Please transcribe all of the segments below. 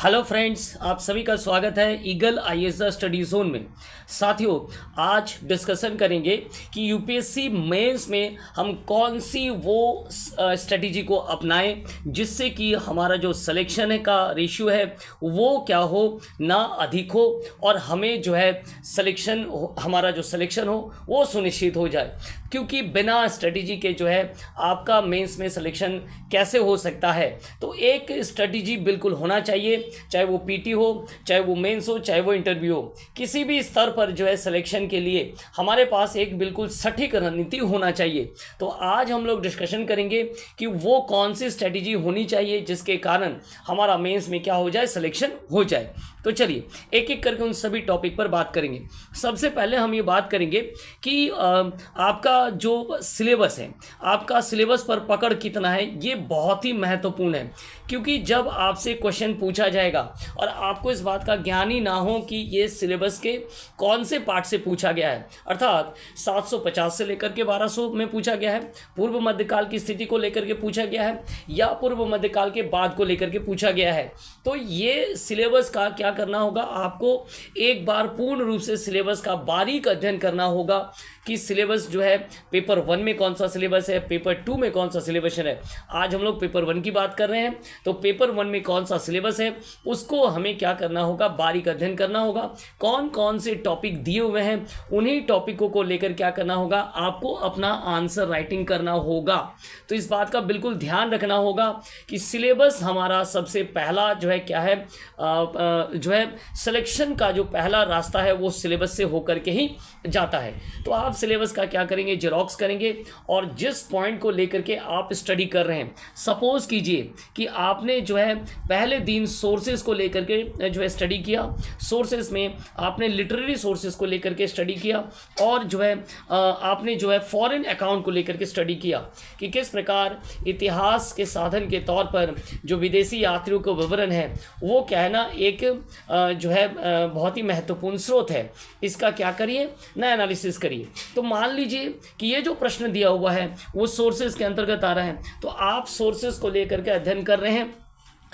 Hello friends, आप सभी का स्वागत है ईगल आईएएस स्टडी जोन में। साथियों, आज डिस्कशन करेंगे कि यूपीएससी मेंस में हम कौन सी वो स्ट्रेटजी को अपनाएं जिससे कि हमारा जो सिलेक्शन है का रेशियो है वो क्या हो, ना अधिक हो और हमें जो है हमारा जो सिलेक्शन हो वो सुनिश्चित हो जाए। क्योंकि बिना स्ट्रेटजी के जो है आपका मेंस में सिलेक्शन कैसे हो सकता है। तो एक स्ट्रेटजी बिल्कुल होना चाहिए, चाहे वो पीटी हो, चाहे वो मेंस हो, चाहे वो इंटरव्यू हो। किसी भी स्तर पर जो है सिलेक्शन के लिए हमारे पास एक बिल्कुल सटीक रणनीति होना चाहिए। तो आज हम लोग डिस्कशन करेंगे कि वो कौन सी स्ट्रेटजी होनी चाहिए जिसके कारण हमारा मेंस में क्या हो जाए, सिलेक्शन हो जाए। तो चलिए एक एक करके उन सभी टॉपिक पर बात करेंगे। सबसे पहले हम ये बात करेंगे कि आपका जो सिलेबस है, आपका सिलेबस पर पकड़ कितना है, ये बहुत ही महत्वपूर्ण है। क्योंकि जब आपसे क्वेश्चन पूछा जाएगा और आपको इस बात का ज्ञान ही ना हो कि ये सिलेबस के कौन से पार्ट से पूछा गया है, अर्थात 750 से लेकर के 1200 में पूछा गया है, पूर्व मध्यकाल की स्थिति को लेकर के पूछा गया है या पूर्व मध्यकाल के बाद को लेकर के पूछा गया है, तो ये सिलेबस का क्या करना होगा, आपको एक बार पूर्ण रूप से सिलेबस का बारीक अध्ययन करना होगा कि सिलेबस जो है पेपर 1 में कौन सा सिलेबस है, पेपर 2 में कौन सा सिलेबस है। आज हम लोग पेपर 1 की बात कर रहे हैं, तो पेपर 1 में कौन सा सिलेबस है उसको हमें क्या करना होगा, बारीक अध्ययन करना होगा। कौन कौन से टॉपिक दिए हुए हैं उन्हीं टॉपिकों को लेकर क्या करना होगा, आपको अपना आंसर राइटिंग करना होगा। तो इस बात का बिल्कुल ध्यान रखना होगा कि सिलेबस हमारा सबसे पहला जो है क्या है, जो है सिलेक्शन का जो पहला रास्ता है वो सिलेबस से होकर के ही जाता है। तो आप सिलेबस का क्या करेंगे, जेरोक्स करेंगे और जिस पॉइंट को लेकर के आप स्टडी कर रहे हैं, सपोज कीजिए कि आपने जो है पहले दिन सोर्सेज को लेकर के जो है स्टडी किया, सोर्सेज में आपने लिटरेरी सोर्सेज को लेकर के स्टडी किया और जो है आपने जो है फॉरेन अकाउंट को लेकर के स्टडी किया कि किस प्रकार इतिहास के साधन के तौर पर जो विदेशी यात्रियों का विवरण है वो क्या है ना, एक जो है बहुत ही महत्वपूर्ण स्रोत है। इसका क्या करिए ना, एनालिसिस करिए। तो मान लीजिए कि ये जो प्रश्न दिया हुआ है वो सोर्सेज के अंतर्गत आ रहा है, तो आप सोर्सेज को लेकर के अध्ययन कर रहे हैं।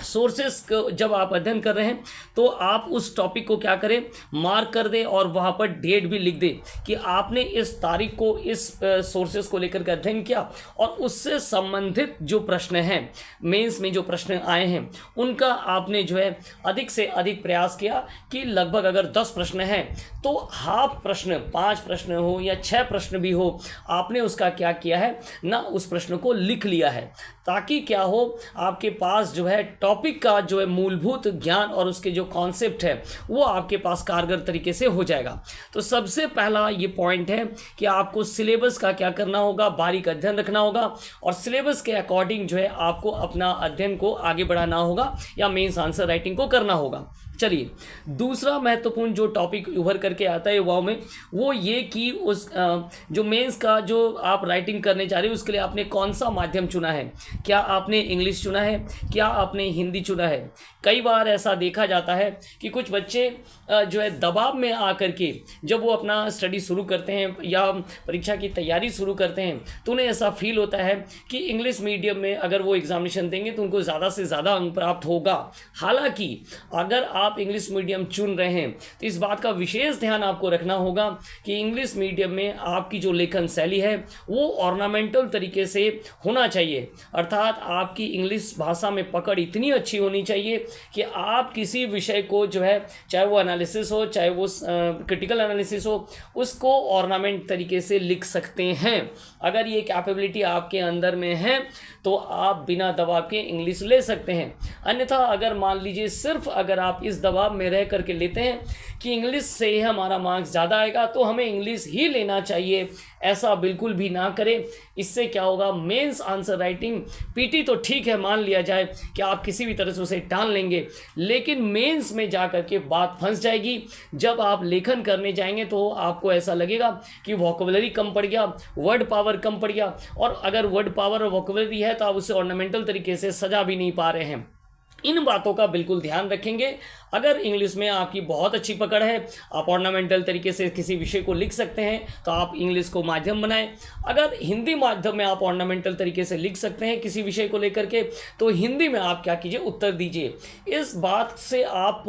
सोर्सेस को जब आप अध्ययन कर रहे हैं तो आप उस टॉपिक को क्या करें, मार्क कर दें और वहाँ पर डेट भी लिख दें कि आपने इस तारीख को इस सोर्सेस को लेकर के अध्ययन किया और उससे संबंधित जो प्रश्न हैं, मेंस में जो प्रश्न आए हैं उनका आपने जो है अधिक से अधिक प्रयास किया कि लगभग अगर 10 प्रश्न हैं तो हाफ प्रश्न, 5 प्रश्न हो या 6 प्रश्न भी हो, आपने उसका क्या किया है ना, उस प्रश्न को लिख लिया है, ताकि क्या हो, आपके पास जो है टॉपिक का जो है मूलभूत ज्ञान और उसके जो कॉन्सेप्ट है वो आपके पास कारगर तरीके से हो जाएगा। तो सबसे पहला ये पॉइंट है कि आपको सिलेबस का क्या करना होगा, बारीक अध्ययन रखना होगा और सिलेबस के अकॉर्डिंग जो है आपको अपना अध्ययन को आगे बढ़ाना होगा या मेंस आंसर राइटिंग को करना होगा। चलिए, दूसरा महत्वपूर्ण जो टॉपिक उभर करके आता है युवाओं में वो ये कि उस जो मेंस का जो आप राइटिंग करने जा रहे हो उसके लिए आपने कौन सा माध्यम चुना है। क्या आपने इंग्लिश चुना है, क्या आपने हिंदी चुना है। कई बार ऐसा देखा जाता है कि कुछ बच्चे जो है दबाव में आकर के जब वो अपना स्टडी शुरू करते हैं या परीक्षा की तैयारी शुरू करते हैं तो उन्हें ऐसा फील होता है कि इंग्लिश मीडियम में अगर वो एग्जामिनेशन देंगे तो उनको ज़्यादा से ज़्यादा अंक प्राप्त होगा। हालांकि अगर आप इंग्लिश मीडियम चुन रहे हैं तो इस बात का विशेष ध्यान आपको रखना होगा कि इंग्लिश मीडियम में आपकी जो लेखन शैली है वो ऑर्नामेंटल तरीके से होना चाहिए, अर्थात आपकी इंग्लिश भाषा में पकड़ इतनी अच्छी होनी चाहिए कि आप किसी विषय को जो है, चाहे वो एनालिसिस हो, चाहे वो क्रिटिकल एनालिसिस हो, उसको ऑर्नामेंट तरीके से लिख सकते हैं। अगर ये कैपेबिलिटी आपके अंदर में है तो आप बिना दबाव के इंग्लिश ले सकते हैं। अन्यथा अगर मान लीजिए सिर्फ अगर आप इस दबाव में रह करके लेते हैं कि इंग्लिश से ही हमारा मार्क्स ज़्यादा आएगा तो हमें इंग्लिश ही लेना चाहिए, ऐसा बिल्कुल भी ना करें। इससे क्या होगा, मेंस आंसर राइटिंग, पीटी तो ठीक है, मान लिया जाए कि आप किसी भी तरह से उसे टाल लेंगे, लेकिन मेंस में जा कर के बात फंस जाएगी। जब आप लेखन करने जाएंगे तो आपको ऐसा लगेगा कि वोकैबुलरी कम पड़ गया, वर्ड पावर कम पड़ गया, और अगर वर्ड पावर और वोकैबुलरी है तो आप उसे ऑर्नामेंटल तरीके से सजा भी नहीं पा रहे हैं। इन बातों का बिल्कुल ध्यान रखेंगे। अगर इंग्लिश में आपकी बहुत अच्छी पकड़ है, आप ऑर्नामेंटल तरीके से किसी विषय को लिख सकते हैं, तो आप इंग्लिश को माध्यम बनाएं। अगर हिंदी माध्यम में आप ऑर्नामेंटल तरीके से लिख सकते हैं किसी विषय को लेकर के, तो हिंदी में आप क्या कीजिए, उत्तर दीजिए। इस बात से आप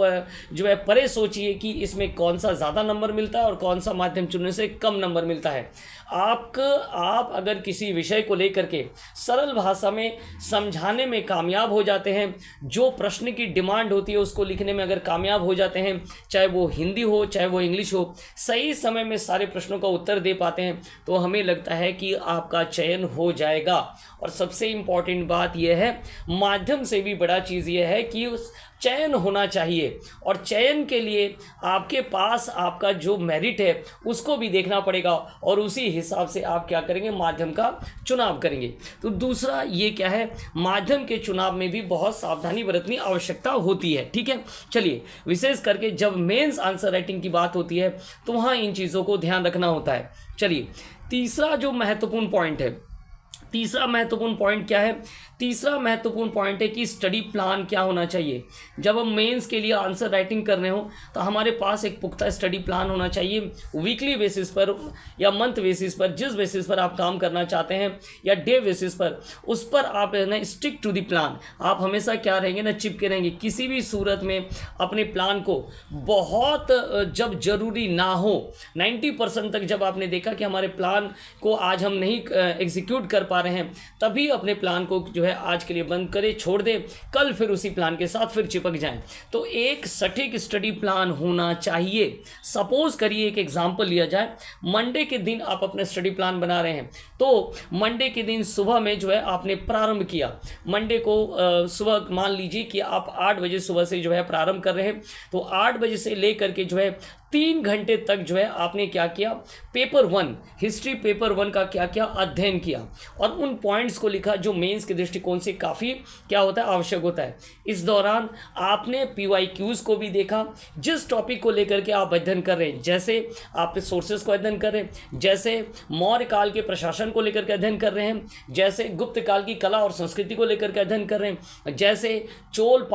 जो है परे सोचिए कि इसमें कौन सा ज़्यादा नंबर मिलता है और कौन सा माध्यम चुनने से कम नंबर मिलता है। आप अगर किसी विषय को लेकर के सरल भाषा में समझाने में कामयाब हो जाते हैं, जो प्रश्न की डिमांड होती है उसको लिखने में अगर कामयाब हो जाते हैं, चाहे वो हिंदी हो चाहे वो इंग्लिश हो, सही समय में सारे प्रश्नों का उत्तर दे पाते हैं, तो हमें लगता है कि आपका चयन हो जाएगा। और सबसे इम्पॉर्टेंट बात यह है, माध्यम से भी बड़ा चीज़ यह है कि उस चयन होना चाहिए, और चयन के लिए आपके पास आपका जो मेरिट है उसको भी देखना पड़ेगा, और उसी हिसाब से आप क्या करेंगे, माध्यम का चुनाव करेंगे। तो दूसरा ये क्या है, माध्यम के चुनाव में भी बहुत सावधानी बरतनी आवश्यकता होती है। ठीक है, चलिए, विशेष करके जब मेंस आंसर राइटिंग की बात होती है तो वहाँ इन चीज़ों को ध्यान रखना होता है। चलिए, तीसरा जो महत्वपूर्ण पॉइंट है, तीसरा महत्वपूर्ण पॉइंट क्या है, तीसरा महत्वपूर्ण पॉइंट है कि स्टडी प्लान क्या होना चाहिए। जब हम मेंस के लिए आंसर राइटिंग कर रहे हो तो हमारे पास एक पुख्ता स्टडी प्लान होना चाहिए। वीकली बेसिस पर या मंथ बेसिस पर, जिस बेसिस पर आप काम करना चाहते हैं, या डे बेसिस पर, उस पर आप ना स्टिक टू द प्लान, आप हमेशा क्या रहेंगे ना, चिपके रहेंगे। किसी भी सूरत में अपने प्लान को बहुत जब जरूरी ना हो, 90% तक जब आपने देखा कि हमारे प्लान को आज हम नहीं एग्जीक्यूट कर पा रहे हैं, तभी अपने प्लान को जो है आज के लिए बंद करें, छोड़ दें, कल फिर उसी प्लान के साथ फिर चिपक जाएं। तो एक सटीक स्टडी प्लान होना चाहिए। सपोज करिए, एक एग्जांपल लिया जाए, मंडे के दिन आप अपना स्टडी प्लान बना रहे हैं, तो मंडे के दिन सुबह में जो है आपने प्रारंभ किया। मंडे को सुबह मान लीजिए कि आप 8 बजे सुबह से जो है प्रारंभ कर रहे हैं, तो 8 बजे से लेकर के जो है 3 घंटे तक जो है आपने क्या किया, पेपर 1, हिस्ट्री पेपर 1 का क्या किया, अध्ययन किया, और उन पॉइंट्स को लिखा जो मेंस के दृष्टिकोण से काफ़ी क्या होता है, आवश्यक होता है। इस दौरान आपने PYQs को भी देखा, जिस टॉपिक को लेकर के आप अध्ययन कर रहे हैं, जैसे आप सोर्सेस को अध्ययन कर रहे हैं, जैसे मौर्य काल के प्रशासन को लेकर के अध्ययन कर रहे हैं, जैसे गुप्त काल की कला और संस्कृति को लेकर के अध्ययन कर रहे हैं, जैसे चोल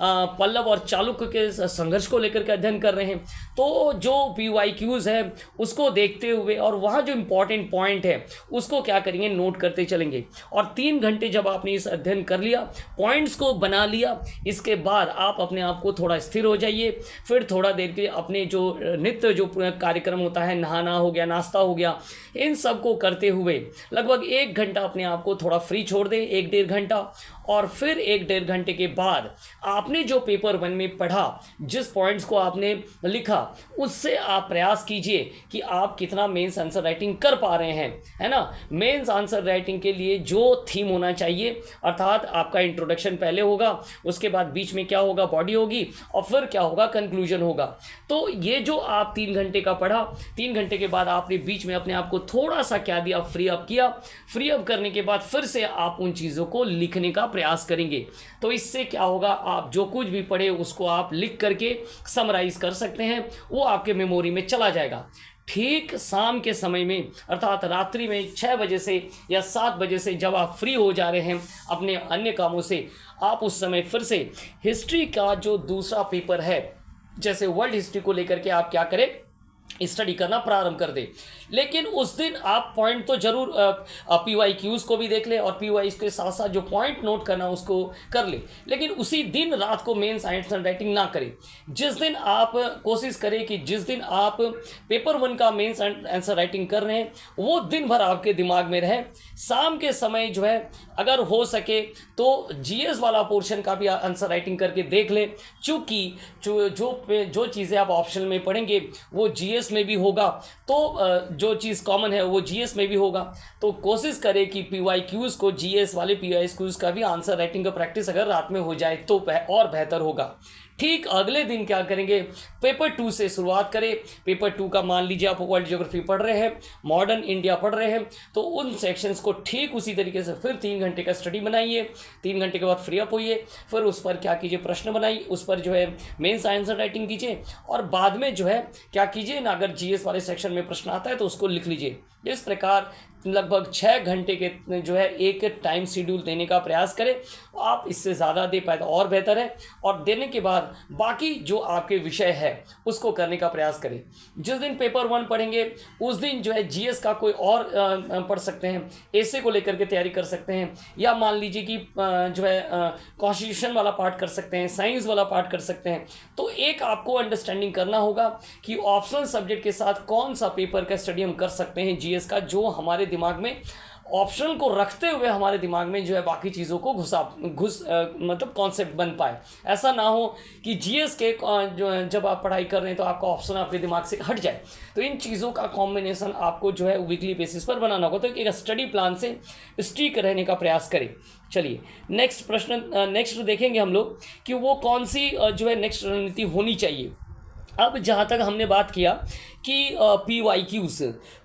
पल्लव और चालुक्य के संघर्ष को लेकर के अध्ययन कर रहे हैं। तो जो PYQs है उसको देखते हुए और वहाँ जो इम्पोर्टेंट पॉइंट है उसको क्या करेंगे, नोट करते चलेंगे। और 3 घंटे जब आपने इस अध्ययन कर लिया, पॉइंट्स को बना लिया, इसके बाद आप अपने आप को थोड़ा स्थिर हो जाइए। फिर थोड़ा देर के लिए अपने जो नित्य जो कार्यक्रम होता है, नहाना हो गया, नाश्ता हो गया, इन सब को करते हुए लगभग 1 घंटा अपने आप को थोड़ा फ्री छोड़ दें, 1-1.5 घंटा। और फिर 1-1.5 घंटे के बाद आपने जो पेपर 1 में पढ़ा, जिस पॉइंट्स को आपने लिखा, उससे आप प्रयास कीजिए कि आप कितना मेंस आंसर राइटिंग कर पा रहे हैं, है ना। मेंस आंसर राइटिंग के लिए जो थीम होना चाहिए, अर्थात आपका इंट्रोडक्शन पहले होगा, उसके बाद बीच में क्या होगा, बॉडी होगी, और फिर क्या होगा, कंक्लूजन होगा। तो ये जो आप 3 घंटे का पढ़ा, 3 घंटे के बाद आपने बीच में अपने आप को थोड़ा सा क्या दिया, फ्री अप किया। फ्री अप करने के बाद फिर से आप उन चीज़ों को लिखने का प्रयास करेंगे। तो इससे क्या होगा, आप जो कुछ भी पढ़े उसको आप लिख करके समराइज कर सकते हैं, वो आपके मेमोरी में चला जाएगा। ठीक शाम के समय में, अर्थात रात्रि में 6 बजे से या 7 बजे से जब आप फ्री हो जा रहे हैं अपने अन्य कामों से, आप उस समय फिर से हिस्ट्री का जो दूसरा पेपर है, जैसे वर्ल्ड हिस्ट्री को लेकर के आप क्या करें, स्टडी करना प्रारंभ कर दे। लेकिन उस दिन आप पॉइंट तो जरूर PYQs को भी देख ले, और PYQs के साथ साथ जो पॉइंट नोट करना उसको कर ले, लेकिन उसी दिन रात को मेंस आंसर राइटिंग ना करें। जिस दिन आप कोशिश करें कि जिस दिन आप पेपर 1 का मेंस आंसर राइटिंग कर रहे हैं वो दिन भर आपके दिमाग में रहे। शाम के समय जो है अगर हो सके तो GS वाला पोर्शन का भी आंसर राइटिंग करके देख ले, चूँकि जो चीज़ें आप ऑप्शनल में पढ़ेंगे वो GS में भी होगा, तो जो चीज़ कॉमन है वो GS में भी होगा। तो कोशिश करें कि PYQs को, GS वाले PYQs का भी आंसर राइटिंग का प्रैक्टिस अगर रात में हो जाए तो और बेहतर होगा। ठीक अगले दिन क्या करेंगे, पेपर 2 से शुरुआत करें। पेपर 2 का मान लीजिए आप वर्ल्ड ज्योग्राफी पढ़ रहे हैं, मॉडर्न इंडिया पढ़ रहे हैं, तो उन सेक्शंस को ठीक उसी तरीके से फिर 3 घंटे का स्टडी बनाइए। 3 घंटे के बाद फ्री अप होइए, फिर उस पर क्या कीजिए, प्रश्न बनाइए, उस पर जो है मेंस आंसर राइटिंग कीजिए, और बाद में जो है क्या कीजिए ना, अगर GS वाले सेक्शन में प्रश्न आता है तो उसको लिख लीजिए। इस प्रकार लगभग 6 घंटे के जो है एक टाइम शेड्यूल देने का प्रयास करें। आप इससे ज़्यादा दे पाए तो और बेहतर है, और देने के बाद बाकी जो आपके विषय है उसको करने का प्रयास करें। जिस दिन पेपर 1 पढ़ेंगे उस दिन जो है जीएस का कोई और पढ़ सकते हैं, ऐसे को लेकर के तैयारी कर सकते हैं, या मान लीजिए कि जो है कॉन्स्टिट्यूशन वाला पार्ट कर सकते हैं, साइंस वाला पार्ट कर सकते हैं। तो एक आपको अंडरस्टैंडिंग करना होगा कि ऑप्शनल सब्जेक्ट के साथ कौन सा पेपर का स्टडी हम कर सकते हैं जीएस का, जो हमारे दिमाग में ऑप्शनल को रखते हुए हमारे दिमाग में जो है बाकी चीज़ों को मतलब कॉन्सेप्ट बन पाए। ऐसा ना हो कि जीएस के जो जब आप पढ़ाई कर रहे हैं तो आपका ऑप्शन आपके दिमाग से हट जाए। तो इन चीज़ों का कॉम्बिनेशन आपको जो है वीकली बेसिस पर बनाना होगा। तो एक स्टडी प्लान से स्टिक रहने का प्रयास करें। चलिए नेक्स्ट देखेंगे हम लोग कि वो कौन सी जो है नेक्स्ट रणनीति होनी चाहिए। अब जहाँ तक हमने बात किया कि PYQs,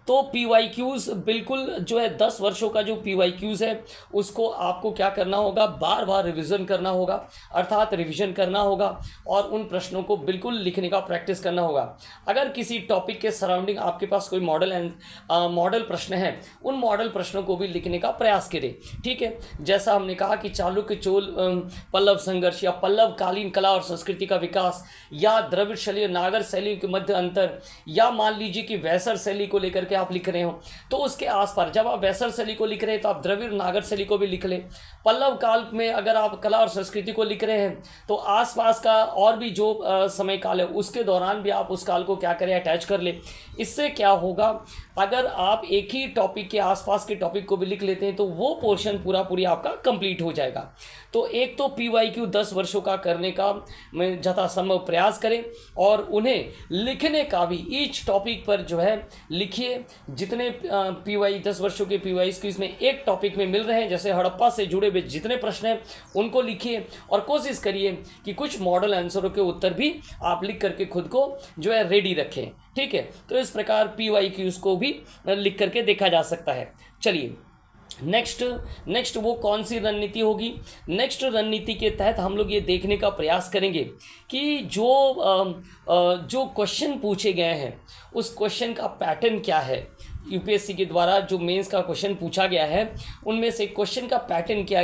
तो PYQs बिल्कुल जो है 10 वर्षों का जो PYQs है उसको आपको क्या करना होगा, बार बार रिवीजन करना होगा, अर्थात रिवीजन करना होगा, और उन प्रश्नों को बिल्कुल लिखने का प्रैक्टिस करना होगा। अगर किसी टॉपिक के सराउंडिंग आपके पास कोई मॉडल प्रश्न है, उन मॉडल प्रश्नों को भी लिखने का प्रयास करें। ठीक है, जैसा हमने कहा कि चालुक्य चोल पल्लव संघर्ष, या पल्लव कालीन कला और संस्कृति का विकास, या द्रविड़ शैली और नागर शैली के मध्य अंतर, या मान लीजिए कि वैसर शैली को लेकर के आप लिख रहे हो तो उसके आसपास जब आप वैसर शैली को लिख रहे हैं तो आप द्रविड़ नागर शैली को भी लिख लें। पल्लव काल में अगर आप कला और संस्कृति को लिख रहे हैं तो आसपास का और भी जो समय काल है उसके दौरान भी आप उस काल को क्या करें, अटैच कर ले। इससे क्या होगा, अगर आप एक ही टॉपिक के आसपास के टॉपिक को भी लिख लेते हैं तो वो पोर्शन पूरी आपका कंप्लीट हो जाएगा। तो एक तो PYQ 10 वर्षों का करने का यथासंभव प्रयास करें, और उन्हें लिखने का भी ईच टॉपिक पर जो है लिखिए। जितने 10 वर्षों के PYQ इसमें एक टॉपिक में मिल रहे हैं, जैसे हड़प्पा से जुड़े हुए जितने प्रश्न हैं उनको लिखिए, और कोशिश करिए कि कुछ मॉडल आंसरों के उत्तर भी आप लिख करके खुद को जो है रेडी रखें। ठीक है, तो इस प्रकार PYQs को भी लिख करके देखा जा सकता है। चलिए नेक्स्ट वो कौन सी रणनीति होगी। नेक्स्ट रणनीति के तहत हम लोग ये देखने का प्रयास करेंगे कि जो क्वेश्चन पूछे गए हैं उस क्वेश्चन का पैटर्न क्या है। यूपीएससी के द्वारा जो मेंस का क्वेश्चन पूछा गया है उनमें से क्वेश्चन का पैटर्न क्या,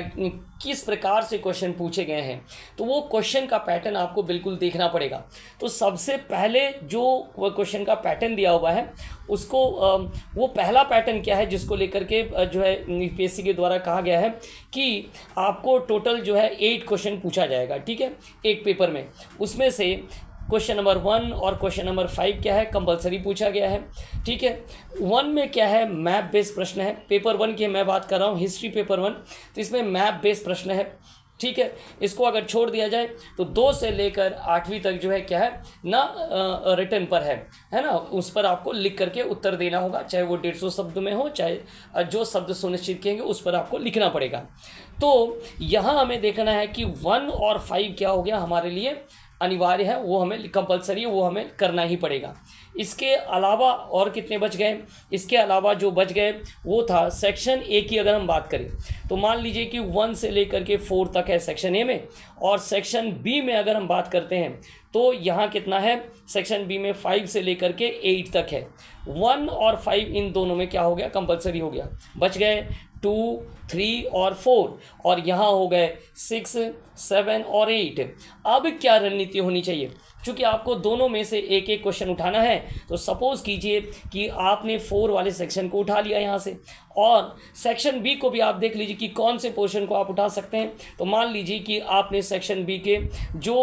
किस प्रकार से क्वेश्चन पूछे गए हैं, तो वो क्वेश्चन का पैटर्न आपको बिल्कुल देखना पड़ेगा। तो सबसे पहले जो क्वेश्चन का पैटर्न दिया हुआ है उसको वो पहला पैटर्न क्या है जिसको लेकर के जो है यूपीएससी के द्वारा कहा गया है कि आपको टोटल जो है 8 क्वेश्चन पूछा जाएगा। ठीक है, एक पेपर में, उसमें से क्वेश्चन नंबर 1 और क्वेश्चन नंबर 5 क्या है, कंपलसरी पूछा गया है। ठीक है, 1 में क्या है, मैप बेस्ड प्रश्न है। पेपर 1 की मैं बात कर रहा हूँ, हिस्ट्री पेपर 1, तो इसमें मैप बेस्ड प्रश्न है। ठीक है, इसको अगर छोड़ दिया जाए तो 2 से लेकर 8वीं तक जो है क्या है ना, रिटर्न पर है ना, उस पर आपको लिख करके उत्तर देना होगा, चाहे वो 150 शब्द में हो, चाहे जो शब्द सुनिश्चित किएंगे उस पर आपको लिखना पड़ेगा। तो यहाँ हमें देखना है कि 1 और 5 क्या हो गया, हमारे लिए अनिवार्य है, वो हमें कंपलसरी है, वो हमें करना ही पड़ेगा। इसके अलावा और कितने बच गए, इसके अलावा जो बच गए वो था सेक्शन ए की अगर हम बात करें तो मान लीजिए कि 1 से लेकर के 4 तक है सेक्शन ए में, और सेक्शन बी में अगर हम बात करते हैं तो यहाँ कितना है, सेक्शन बी में 5 से लेकर के 8 तक है। 1 और 5 इन दोनों में क्या हो गया, कंपलसरी हो गया। बच गए 2, 3 और 4, और यहाँ हो गए 6, 7 और 8। अब क्या रणनीति होनी चाहिए, क्योंकि आपको दोनों में से एक एक क्वेश्चन उठाना है। तो सपोज कीजिए कि आपने 4 वाले सेक्शन को उठा लिया यहाँ से, और सेक्शन बी को भी आप देख लीजिए कि कौन से पोर्शन को आप उठा सकते हैं। तो मान लीजिए कि आपने सेक्शन बी के जो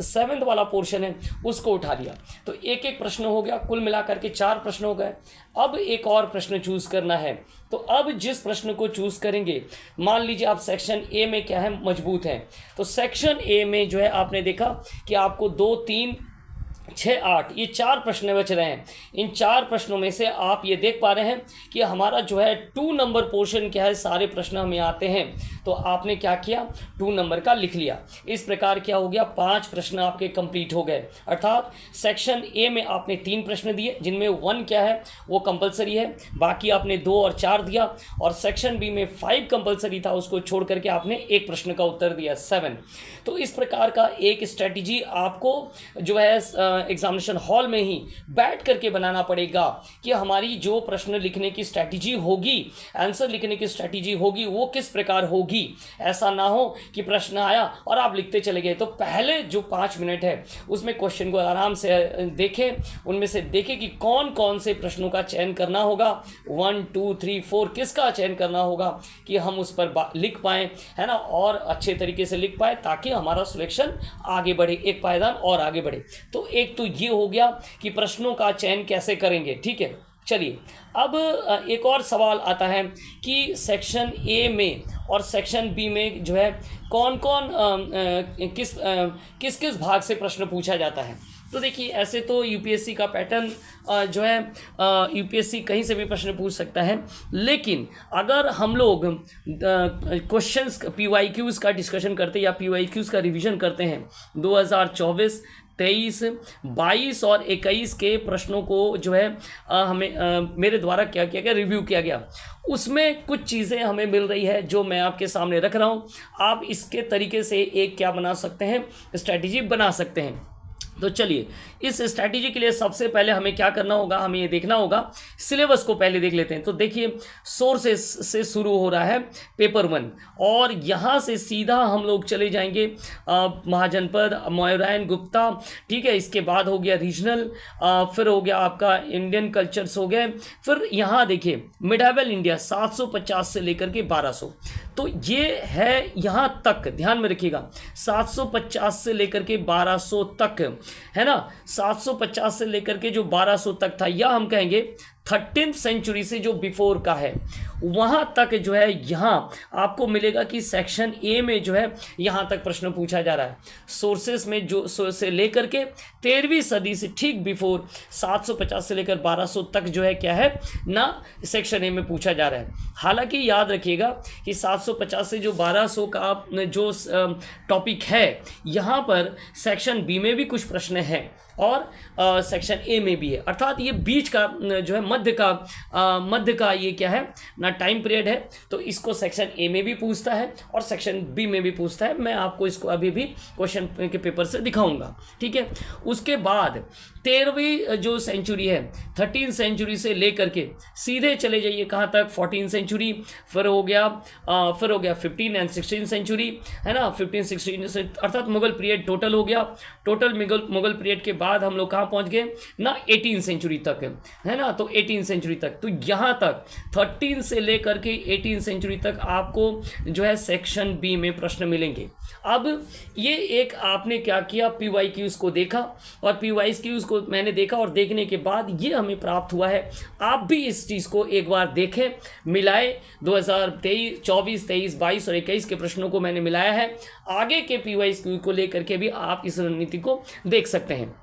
7th वाला पोर्शन है उसको उठा लिया, तो एक एक प्रश्न हो गया, कुल मिलाकर के 4 प्रश्न हो गए। अब एक और प्रश्न चूज़ करना है, तो अब जिस प्रश्न को चूज़ करेंगे, मान लीजिए आप सेक्शन ए में क्या है, मजबूत हैं, तो सेक्शन ए में जो है आपने देखा कि आपको 2, 3, 6, 8 ये 4 प्रश्न बच रहे हैं। इन 4 प्रश्नों में से आप ये देख पा रहे हैं कि हमारा जो है 2 नंबर पोर्शन क्या है, सारे प्रश्न हमें आते हैं, तो आपने क्या किया, 2 नंबर का लिख लिया। इस प्रकार क्या हो गया, 5 प्रश्न आपके कंप्लीट हो गए। अर्थात सेक्शन ए में आपने 3 प्रश्न दिए जिनमें 1 क्या है वो कंपलसरी है, बाकी आपने 2 और 4 दिया, और सेक्शन बी में 5 कंपलसरी था, उसको छोड़ करके आपने एक प्रश्न का उत्तर दिया 7। तो इस प्रकार का एक स्ट्रेटजी आपको जो है एग्जामिनेशन हॉल में ही बैठ करके बनाना पड़ेगा कि हमारी जो प्रश्न लिखने की स्ट्रैटेजी होगी, आंसर लिखने की स्ट्रैटेजी होगी, वो किस प्रकार होगी। ऐसा ना हो कि प्रश्न आया और आप लिखते चले गए। तो पहले जो 5 मिनट है उसमें क्वेश्चन को आराम से देखें, उनमें से देखें कि कौन कौन से प्रश्नों का चयन करना होगा, 1 2 3 4 किसका चयन करना होगा कि हम उस पर लिख पाएँ, है ना, और अच्छे तरीके से लिख पाए ताकि हमारा सिलेक्शन आगे बढ़े, एक पायदान और आगे बढ़े। तो एक तो ये हो गया कि प्रश्नों का चयन कैसे करेंगे। ठीक है, चलिए अब एक और सवाल आता है कि सेक्शन ए में और सेक्शन बी में जो है कौन कौन किस किस भाग से प्रश्न पूछा जाता है। तो देखिए, ऐसे तो यूपीएससी का पैटर्न जो है यूपीएससी कहीं से भी प्रश्न पूछ सकता है, लेकिन अगर हम लोग क्वेश्चंस पीवाईक्यूज़ का डिस्कशन करते हैं या पीवाईक्यूज़ का रिवीजन करते हैं 2024, 23, 22 और 21 के प्रश्नों को जो है हमें मेरे द्वारा क्या किया गया, रिव्यू किया गया, उसमें कुछ चीज़ें हमें मिल रही है जो मैं आपके सामने रख रहा हूँ। आप इसके तरीके से एक क्या बना सकते हैं, स्ट्रैटेजी बना सकते हैं। तो चलिए, इस स्ट्रैटेजी के लिए सबसे पहले हमें क्या करना होगा, हमें ये देखना होगा, सिलेबस को पहले देख लेते हैं। तो देखिए, सोर्सेस से शुरू हो रहा है पेपर 1 और यहाँ से सीधा हम लोग चले जाएंगे महाजनपद, मोरायन गुप्ता, ठीक है, इसके बाद हो गया रीजनल, फिर हो गया आपका इंडियन कल्चर्स हो गए, फिर यहाँ देखिए मिडावल इंडिया 750 से लेकर के 1200। तो ये है यहाँ तक, ध्यान में रखिएगा, 750 से लेकर के 1200 तक, है ना, 750 से लेकर के जो 1200 तक था, या हम कहेंगे 13th सेंचुरी से जो बिफोर का है वहाँ तक जो है, यहाँ आपको मिलेगा कि सेक्शन ए में जो है यहाँ तक प्रश्न पूछा जा रहा है। सोर्सेस में जो से लेकर के 13वीं सदी से ठीक बिफोर 750 से लेकर 1200 तक जो है क्या है ना, सेक्शन ए में पूछा जा रहा है। हालांकि याद रखिएगा कि 750 से जो 1200 का जो टॉपिक है, यहाँ पर सेक्शन बी में भी कुछ प्रश्न हैं और सेक्शन ए में भी है, अर्थात ये बीच का जो है मध्य का ये क्या है ना, टाइम पीरियड है। तो इसको सेक्शन ए में भी पूछता है और सेक्शन बी में भी पूछता है। मैं आपको इसको अभी भी क्वेश्चन के पेपर से दिखाऊंगा, ठीक है। उसके बाद 13वीं जो सेंचुरी है, 13th सेंचुरी से लेकर के सीधे चले जाइए कहाँ तक, 14th सेंचुरी, फिर हो गया 15 एंड 16 सेंचुरी, है ना, 15 16 से अर्थात मुगल पीरियड टोटल हो गया। टोटल मुगल पीरियड के बाद हम लोग कहाँ पहुँच गए ना, 18th सेंचुरी तक, है ना। तो 18th सेंचुरी तक, तो यहाँ तक 13 से लेकर के 18th सेंचुरी तक आपको जो है सेक्शन बी में प्रश्न मिलेंगे। अब ये एक आपने क्या किया, पीवाईक्यूज़ को देखा और पीवाईक्यूज़ को मैंने देखा और देखने के बाद ये हमें प्राप्त हुआ है। आप भी इस चीज़ को एक बार देखें, मिलाए 2023, 24, 23, 22 और 21 के प्रश्नों को मैंने मिलाया है। आगे के पीवाईक्यू को लेकर के भी आप इस रणनीति को देख सकते हैं।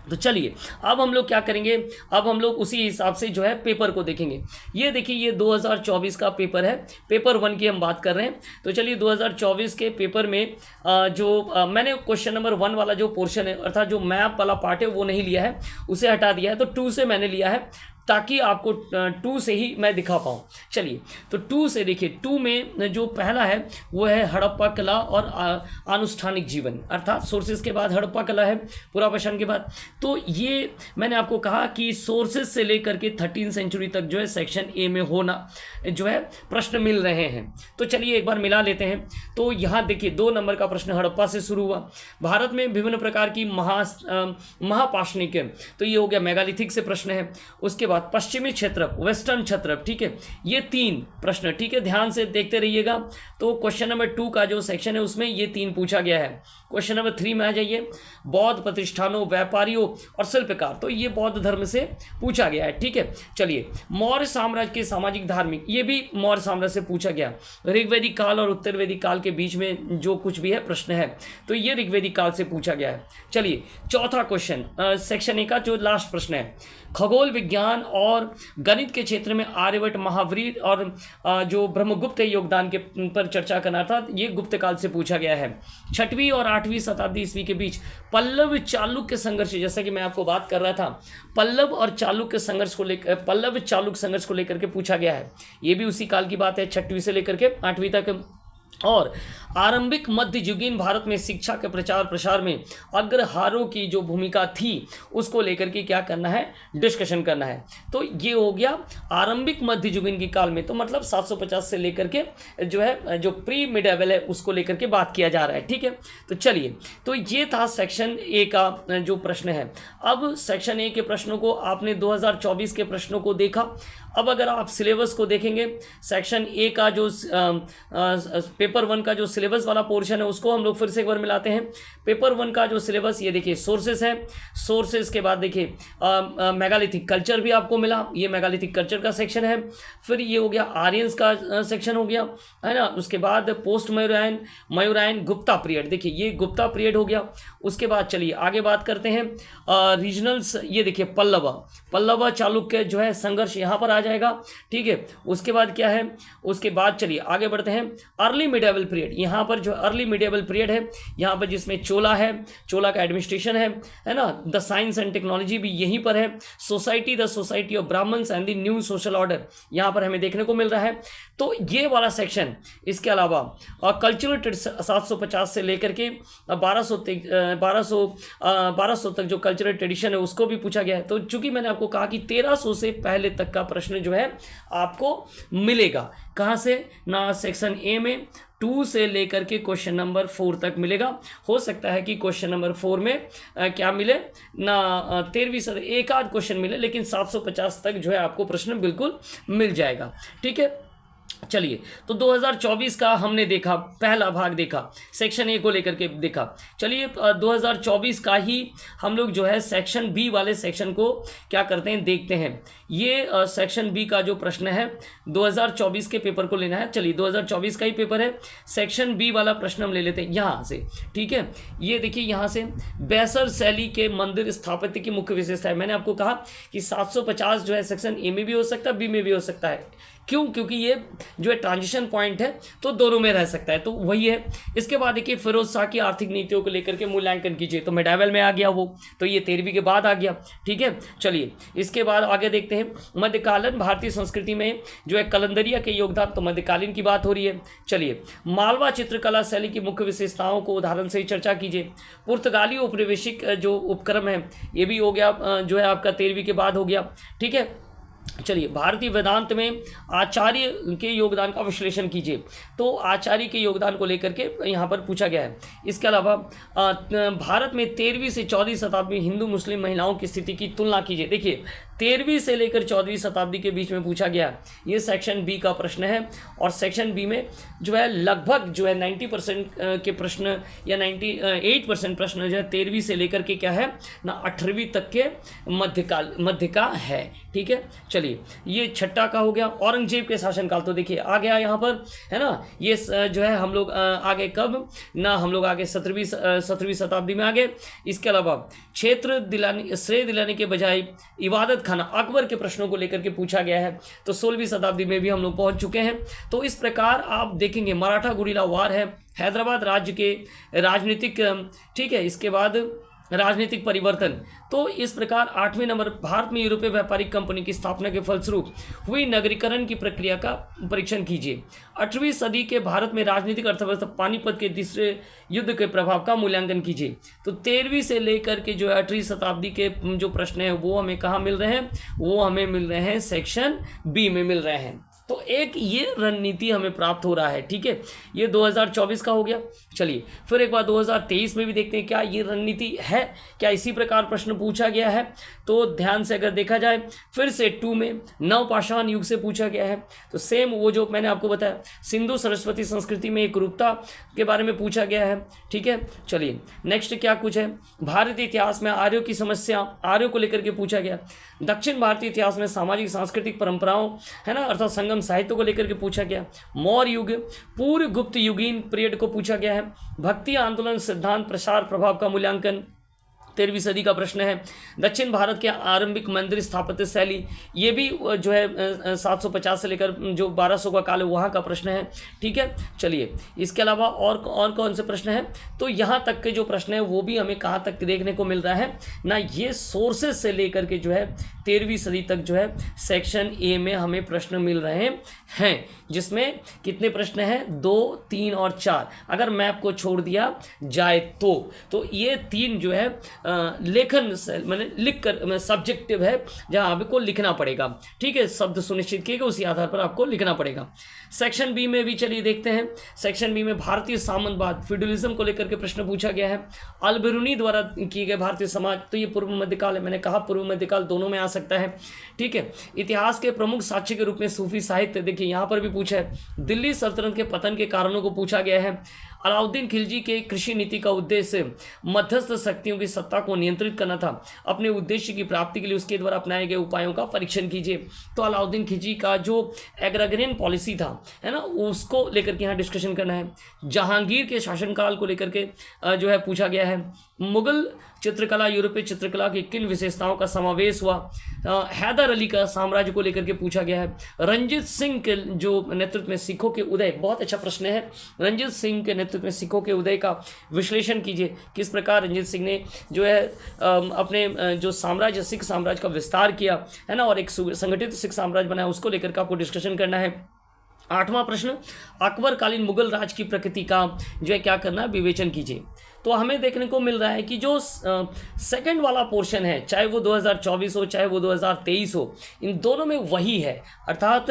तो चलिए, अब हम लोग क्या करेंगे, अब हम लोग उसी हिसाब से जो है पेपर को देखेंगे। ये देखिए, ये 2024 का पेपर है, पेपर 1 की हम बात कर रहे हैं। तो चलिए, 2024 के पेपर में मैंने क्वेश्चन नंबर 1 वाला जो पोर्शन है, अर्थात जो मैप वाला पार्ट है वो नहीं लिया है, उसे हटा दिया है। तो 2 से मैंने लिया है ताकि आपको 2 से ही मैं दिखा पाऊँ। चलिए, तो 2 से देखिए, 2 में जो पहला है वो है हड़प्पा कला और आनुष्ठानिक जीवन, अर्थात सोर्सेज के बाद हड़प्पा कला है पुरापाषाण के बाद। तो ये मैंने आपको कहा कि सोर्सेज से लेकर के 13th सेंचुरी तक जो है सेक्शन ए में होना जो है प्रश्न मिल रहे हैं। तो चलिए एक बार मिला लेते हैं। तो यहाँ देखिए, 2 नंबर का प्रश्न हड़प्पा से शुरू हुआ। भारत में विभिन्न प्रकार की महापाषाणिक, तो ये हो गया मेगालिथिक से प्रश्न है। उसके बाद पश्चिमी क्षेत्र, वेस्टर्न क्षेत्र, ठीक है, ये 3 प्रश्न, ठीक है, ध्यान से देखते रहिएगा। तो क्वेश्चन नंबर 2 का जो सेक्शन है उसमें ये 3 पूछा गया है। क्वेश्चन नंबर 3 में आ जाइए, बौद्ध प्रतिष्ठानों, व्यापारियों और शिल्पकार, तो ये बौद्ध धर्म से पूछा गया है, ठीक है। चलिए, मौर्य साम्राज्य के सामाजिक धार्मिक, ये भी मौर्य साम्राज्य से पूछा गया। ऋग्वेदिक काल और उत्तर वैदिक काल के बीच में जो कुछ भी है प्रश्न है, तो ये ऋग्वेदिक काल से पूछा गया है। चलिए, चौथा क्वेश्चन सेक्शन ए का जो लास्ट प्रश्न है, खगोल विज्ञान और गणित के क्षेत्र में आर्यभट्ट, महावीर और जो ब्रह्मगुप्त योगदान के पर चर्चा करना था, ये गुप्त काल से पूछा गया है। 6वीं और 8वीं शताब्दी ईस्वी के बीच पल्लव चालुक्य संघर्ष, जैसा कि मैं आपको बात कर रहा था, पल्लव और चालुक्य संघर्ष को लेकर, पल्लव चालुक्य संघर्ष को लेकर के पूछा गया है। ये भी उसी काल की बात है, 6वीं से लेकर के 8वीं तक। और आरंभिक मध्ययुगीन भारत में शिक्षा के प्रचार प्रसार में अग्रहारों की जो भूमिका थी उसको लेकर के क्या करना है, डिस्कशन करना है। तो ये हो गया आरंभिक मध्ययुगीन की काल में, तो मतलब 750 से लेकर के जो है जो प्री मिडेवल है उसको लेकर के बात किया जा रहा है। ठीक है, तो चलिए, तो ये था सेक्शन ए का जो प्रश्न है। अब सेक्शन ए के प्रश्नों को आपने 2024 के प्रश्नों को देखा। अब अगर आप सिलेबस को देखेंगे, सेक्शन ए का जो पेपर 1 का जो सिलेबस वाला पोर्शन है उसको हम लोग फिर से एक बार मिलाते हैं। पेपर 1 का जो सिलेबस, ये देखिए सोर्सेस है, सोर्सेस के बाद देखिए मेगालिथिक कल्चर भी आपको मिला, ये मेगालिथिक कल्चर का सेक्शन है। फिर ये हो गया आर्यंस का सेक्शन हो गया, है ना। उसके बाद पोस्ट मयूरायन, मयूरायन गुप्ता पीरियड, देखिए ये गुप्ता पीरियड हो गया। उसके बाद चलिए आगे बात करते हैं रीजनल्स, ये देखिए पल्लवा चालुक्य जो है संघर्ष यहाँ पर आ जाएगा। ठीक है, उसके बाद क्या है, उसके बाद चलिए आगे बढ़ते हैं अर्ली मिडेवल पीरियड। यहाँ पर जो अर्ली मिडेवल पीरियड है, यहाँ पर जिसमें चोला है, चोला का एडमिनिस्ट्रेशन है ना। द साइंस एंड टेक्नोलॉजी भी यहीं पर है। Society, the society of Brahmins and the new social order यहाँ पर हमें देखने को मिल रहा है। तो ये वाला सेक्शन, इसके अलावा कल्चरल 750 से लेकर के 1200 तक जो कल्चरल ट्रेडिशन है उसको भी पूछा गया है। तो चूंकि मैंने आपको कहा कि 1300 से पहले तक का प्रश्न जो है आपको मिलेगा, कहाँ से ना, सेक्शन ए में 2 से लेकर के क्वेश्चन नंबर 4 तक मिलेगा। हो सकता है कि क्वेश्चन नंबर 4 में क्या मिले ना, 13वीं सदी एक आध क्वेश्चन मिले, लेकिन 750 तक जो है आपको प्रश्न बिल्कुल मिल जाएगा। ठीक है, चलिए, तो 2024 का हमने देखा, पहला भाग देखा, सेक्शन ए को लेकर के देखा। चलिए 2024 का ही हम लोग जो है सेक्शन बी वाले सेक्शन को क्या करते हैं, देखते हैं। ये सेक्शन बी का जो प्रश्न है 2024 के पेपर को लेना है। चलिए 2024 का ही पेपर है, सेक्शन बी वाला प्रश्न हम ले लेते हैं यहाँ से। ठीक है, ये देखिए यहाँ से, बैसर शैली के मंदिर स्थापत्य की मुख्य विशेषता है। मैंने आपको कहा कि 750 जो है सेक्शन ए में भी हो सकता है, बी में भी हो सकता है। क्यों? क्योंकि ये जो है ट्रांजिशन पॉइंट है, तो दोनों में रह सकता है, तो वही है। इसके बाद देखिए फिरोज शाह की आर्थिक नीतियों को लेकर के मूल्यांकन कीजिए, तो मिडावल में आ गया वो, तो ये 13वीं के बाद आ गया। ठीक है, चलिए इसके बाद आगे देखते हैं मध्यकालीन भारतीय संस्कृति में जो है कलंदरिया के योगदान, तो मध्यकालीन की बात हो रही है। चलिए मालवा चित्रकला शैली की मुख्य विशेषताओं को उदाहरण से चर्चा कीजिए। पुर्तगाली औपनिवेशिक जो उपक्रम है ये भी हो गया, जो है आपका 13वीं के बाद हो गया। ठीक है, चलिए भारतीय वेदांत में आचार्य के योगदान का विश्लेषण कीजिए, तो आचार्य के योगदान को लेकर के यहाँ पर पूछा गया है। इसके अलावा भारत में 13वीं से 14वीं शताब्दी में हिंदू मुस्लिम महिलाओं की स्थिति की तुलना कीजिए। देखिए 13वीं से लेकर 14वीं शताब्दी के बीच में पूछा गया, ये सेक्शन बी का प्रश्न है। और सेक्शन बी में जो है लगभग जो है 90% के प्रश्न या 98% प्रश्न जो है 13वीं से लेकर के क्या है ना 18वीं तक के मध्य का है। ठीक है, चलिए ये छठा का हो गया। औरंगजेब के शासनकाल, तो देखिए आ गया यहाँ पर, है ना। ये जो है हम लोग आगे कब ना, हम लोग आगे 17वीं शताब्दी में आ गए। इसके अलावा क्षेत्र दिलाने, श्रेय दिलाने के बजाय इबादत खाना, अकबर के प्रश्नों को लेकर के पूछा गया है, तो 16वीं शताब्दी में भी हम लोग पहुंच चुके हैं। तो इस प्रकार आप देखेंगे मराठा गुरिल्ला वार है, हैदराबाद राज्य के राजनीतिक, ठीक है, इसके बाद राजनीतिक परिवर्तन। तो इस प्रकार 8वें नंबर, भारत में यूरोपीय व्यापारिक कंपनी की स्थापना के फलस्वरूप हुई नगरीकरण की प्रक्रिया का परीक्षण कीजिए। 8वीं सदी के भारत में राजनीतिक अर्थव्यवस्था, पानीपत के तीसरे युद्ध के प्रभाव का मूल्यांकन कीजिए। तो 13वीं से लेकर के जो 8वीं शताब्दी के जो प्रश्न है वो हमें कहाँ मिल रहे हैं, वो हमें मिल रहे हैं सेक्शन बी में मिल रहे हैं। तो एक ये रणनीति हमें प्राप्त हो रहा है। ठीक है, ये 2024 का हो गया। चलिए फिर एक बार 2023 में भी देखते हैं क्या ये रणनीति है, क्या इसी प्रकार प्रश्न पूछा गया है। तो ध्यान से अगर देखा जाए, फिर से 2 में नवपाषाण युग से पूछा गया है, तो सेम वो जो मैंने आपको बताया सिंधु सरस्वती संस्कृति में एकरूपता के बारे में पूछा गया है। ठीक है, चलिए नेक्स्ट क्या कुछ है, भारतीय इतिहास में आर्यों की समस्या, आर्यों को लेकर के पूछा गया। दक्षिण भारतीय इतिहास में सामाजिक सांस्कृतिक परंपराओं, है ना, अर्थात संगम साहित्य को लेकर के पूछा गया। मौर्य युग, पूर्व गुप्त युगीन पीरियड को पूछा गया है। भक्ति आंदोलन सिद्धांत प्रसार प्रभाव का मूल्यांकन, 13वीं सदी का प्रश्न है। दक्षिण भारत के आरंभिक मंदिर स्थापत्य शैली, ये भी जो है 750 से लेकर जो 1200 का काल है वहाँ का प्रश्न है। ठीक है, चलिए इसके अलावा और कौन से प्रश्न हैं, तो यहाँ तक के जो प्रश्न है वो भी हमें कहाँ तक देखने को मिल रहा है ना, ये सोर्सेज से लेकर के जो है 13वीं सदी तक जो है सेक्शन ए में हमें प्रश्न मिल रहे हैं, जिसमें कितने प्रश्न हैं, 2, 3 और 4। अगर मैप को छोड़ दिया जाए तो ये 3 जो है लेखन मैंने लिख कर सब्जेक्टिव है, जहां आपको लिखना पड़ेगा। ठीक है, शब्द सुनिश्चित किए गए उसी आधार पर आपको लिखना पड़ेगा। सेक्शन बी में भी चलिए देखते हैं। सेक्शन बी में भारतीय सामंतवाद फ्यूडलिज्म को लेकर के प्रश्न पूछा गया है। अल-बिरूनी द्वारा किए गए भारतीय समाज, तो ये पूर्व मध्यकाल है, मैंने कहा पूर्व मध्यकाल दोनों में आ सकता है। ठीक है, इतिहास के प्रमुख साक्ष्य के रूप में सूफी साहित्य, देखिए यहाँ पर भी पूछा है। दिल्ली सल्तनत के पतन के कारणों को पूछा गया है। अलाउद्दीन खिलजी के कृषि नीति का उद्देश्य मध्यस्थ शक्तियों की सत्ता को नियंत्रित करना था। अपने उद्देश्य की प्राप्ति के लिए उसके द्वारा अपनाए गए उपायों का परीक्षण कीजिए। तो अलाउद्दीन खिलजी का जो एग्रेगरियन पॉलिसी था, है ना, उसको लेकर के यहाँ डिस्कशन करना है। जहांगीर के शासनकाल को लेकर के जो है पूछा गया है। मुगल चित्रकला यूरोपीय चित्रकला की किन विशेषताओं का समावेश हुआ। हैदर अली का साम्राज्य को लेकर के पूछा गया है। रंजीत सिंह के जो नेतृत्व में सिखों के उदय, बहुत अच्छा प्रश्न है। रंजीत सिंह के नेतृत्व में सिखों के उदय का विश्लेषण कीजिए। किस प्रकार रंजीत सिंह ने जो है अपने जो साम्राज्य, सिख साम्राज्य का विस्तार किया, है ना, और एक संगठित सिख साम्राज्य बनाया, उसको लेकर के आपको डिस्कशन करना है। 8वां प्रश्न, अकबर कालीन मुगल राज की प्रकृति का जो है क्या करना है, विवेचन कीजिए। तो हमें देखने को मिल रहा है कि जो सेकंड वाला पोर्शन है, चाहे वो 2024 हो चाहे वो 2023 हो, इन दोनों में वही है, अर्थात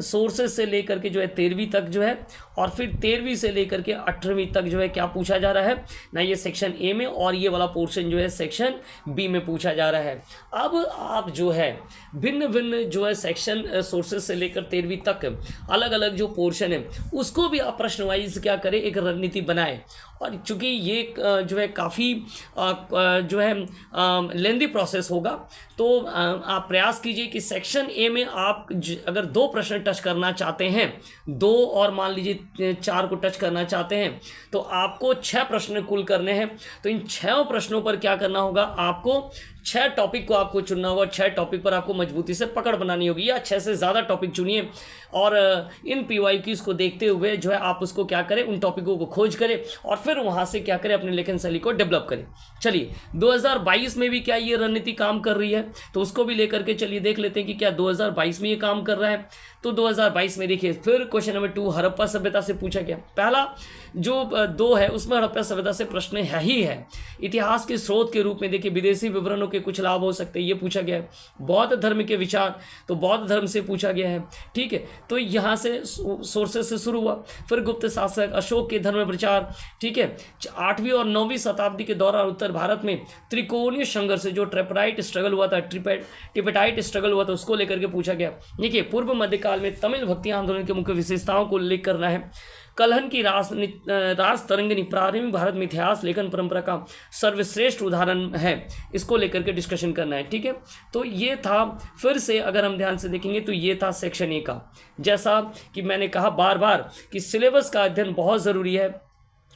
सोर्सेज से लेकर के जो है 13वीं तक जो है, और फिर 13वीं से लेकर के 18वीं तक जो है क्या पूछा जा रहा है ना, ये सेक्शन ए में, और ये वाला पोर्शन जो है सेक्शन बी में पूछा जा रहा है। अब आप जो है भिन्न भिन्न जो है सेक्शन सोर्सेज से लेकर 13वीं तक अलग अलग जो पोर्शन है उसको भी आप प्रश्न वाइज क्या करें, एक रणनीति बनाएं। और चूंकि ये जो है काफ़ी जो है लेंदी प्रोसेस होगा, तो आप प्रयास कीजिए कि सेक्शन ए में आप अगर 2 प्रश्न टच करना चाहते हैं, 2 और मान लीजिए 4 को टच करना चाहते हैं, तो आपको 6 प्रश्न कुल करने हैं। तो इन 6 प्रश्नों पर क्या करना होगा, आपको 6 टॉपिक को आपको चुनना होगा। 6 टॉपिक पर आपको मजबूती से पकड़ बनानी होगी, या 6 से ज़्यादा टॉपिक चुनिए, और इन PYQs को देखते हुए जो है आप उसको क्या करें, उन टॉपिकों को खोज करें, और फिर वहाँ से क्या करें, अपने लेखन शैली को डेवलप करें। चलिए 2022 में भी क्या ये रणनीति काम कर रही है, तो उसको भी लेकर के चलिए देख लेते हैं कि क्या 2022 में ये काम कर रहा है। तो 2022 में देखिए फिर क्वेश्चन नंबर 2 हड़प्पा सभ्यता से पूछा गया। पहला जो 2 है उसमें हड़प्पा सभ्यता से प्रश्न है ही है। इतिहास के स्रोत के रूप में देखिए विदेशी विवरणों के कुछ लाभ हो सकते हैं, ये पूछा गया है। बौद्ध धर्म के विचार, तो बौद्ध धर्म से पूछा गया है। ठीक है, तो यहाँ से सोर्सेज से शुरू हुआ। फिर गुप्त शासक अशोक के धर्म प्रचार, ठीक है, 8वीं और 9वीं शताब्दी के दौरान उत्तर भारत में त्रिकोणीय संघर्ष, जो ट्रिपेटाइट स्ट्रगल हुआ था, ट्रिपेटाइट स्ट्रगल हुआ था, उसको लेकर के पूछा गया। देखिए पूर्व मध्यकाल में तमिल भक्ति आंदोलन के मुख्य विशेषताओं को उल्लेख करना है। कलहन की रास तरंगिनी प्रारंभिक भारत में इतिहास लेखन परंपरा का सर्वश्रेष्ठ उदाहरण है, इसको लेकर के डिस्कशन करना है। ठीक है, तो ये था, फिर से अगर हम ध्यान से देखेंगे तो ये था सेक्शन ए का। जैसा कि मैंने कहा बार बार कि सिलेबस का अध्ययन बहुत ज़रूरी है,